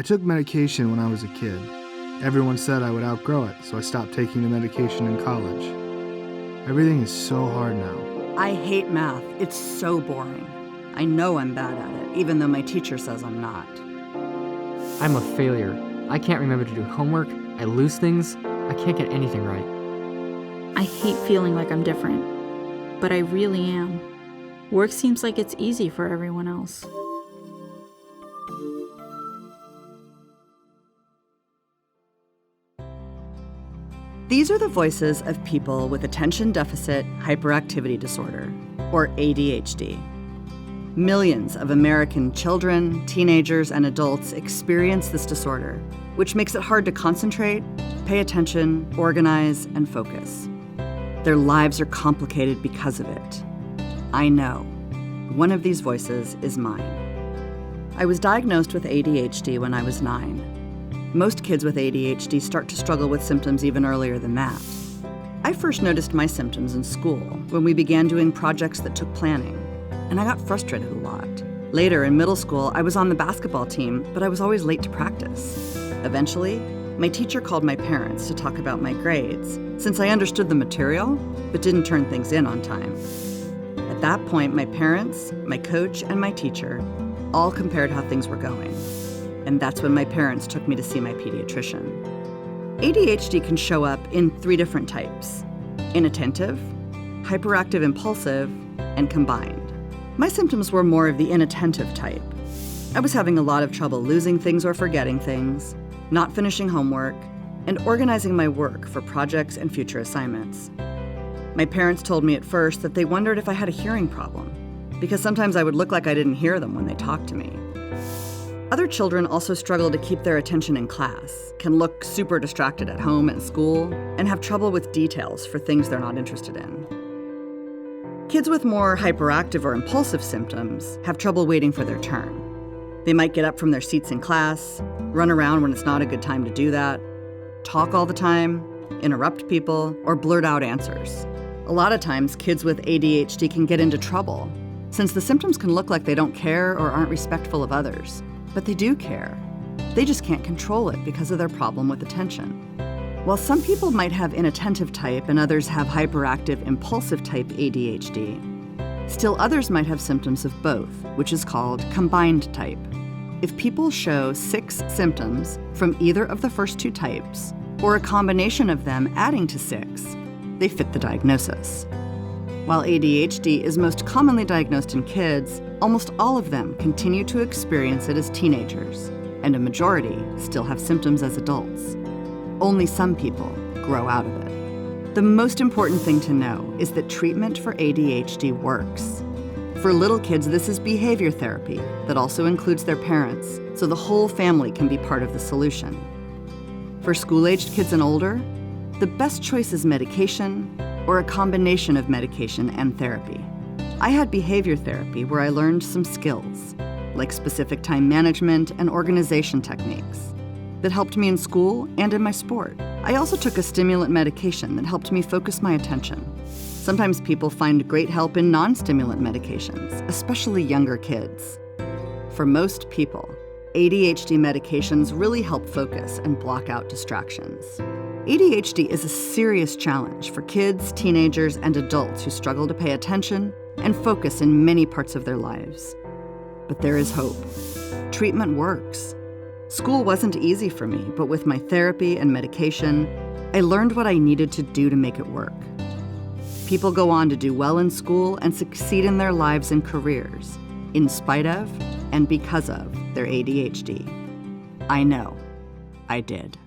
I took medication when I was a kid. Everyone said I would outgrow it, so I stopped taking the medication in college. Everything is so hard now. I hate math. It's so boring. I know I'm bad at it, even though my teacher says I'm not. I'm a failure. I can't remember to do homework, I lose things, I can't get anything right. I hate feeling like I'm different, but I really am. Work seems like it's easy for everyone else. These are the voices of people with attention deficit hyperactivity disorder, or ADHD. Millions of American children, teenagers, and adults experience this disorder, which makes it hard to concentrate, pay attention, organize, and focus. Their lives are complicated because of it. I know. One of these voices is mine. I was diagnosed with ADHD when I was 9. Most kids with ADHD start to struggle with symptoms even earlier than that. I first noticed my symptoms in school when we began doing projects that took planning, and I got frustrated a lot. Later, in middle school, I was on the basketball team, but I was always late to practice. Eventually, my teacher called my parents to talk about my grades, since I understood the material, but didn't turn things in on time. At that point, my parents, my coach, and my teacher all compared how things were going. And that's when my parents took me to see my pediatrician. ADHD can show up in 3 different types: inattentive, hyperactive impulsive, and combined. My symptoms were more of the inattentive type. I was having a lot of trouble losing things or forgetting things, not finishing homework, and organizing my work for projects and future assignments. My parents told me at first that they wondered if I had a hearing problem, because sometimes I would look like I didn't hear them when they talked to me. Other children also struggle to keep their attention in class, can look super distracted at home and school, and have trouble with details for things they're not interested in. Kids with more hyperactive or impulsive symptoms have trouble waiting for their turn. They might get up from their seats in class, run around when it's not a good time to do that, talk all the time, interrupt people, or blurt out answers. A lot of times, kids with ADHD can get into trouble, since the symptoms can look like they don't care or aren't respectful of others. But they do care. They just can't control it because of their problem with attention. While some people might have inattentive type and others have hyperactive impulsive type ADHD, still others might have symptoms of both, which is called combined type. If people show 6 symptoms from either of the first 2 types, or a combination of them adding to 6, they fit the diagnosis. While ADHD is most commonly diagnosed in kids, almost all of them continue to experience it as teenagers, and a majority still have symptoms as adults. Only some people grow out of it. The most important thing to know is that treatment for ADHD works. For little kids, this is behavior therapy that also includes their parents, so the whole family can be part of the solution. For school-aged kids and older, the best choice is medication or a combination of medication and therapy. I had behavior therapy where I learned some skills, like specific time management and organization techniques, that helped me in school and in my sport. I also took a stimulant medication that helped me focus my attention. Sometimes people find great help in non-stimulant medications, especially younger kids. For most people, ADHD medications really help focus and block out distractions. ADHD is a serious challenge for kids, teenagers, and adults who struggle to pay attention and focus in many parts of their lives. But there is hope. Treatment works. School wasn't easy for me, but with my therapy and medication, I learned what I needed to do to make it work. People go on to do well in school and succeed in their lives and careers, in spite of and because of their ADHD. I know. I did.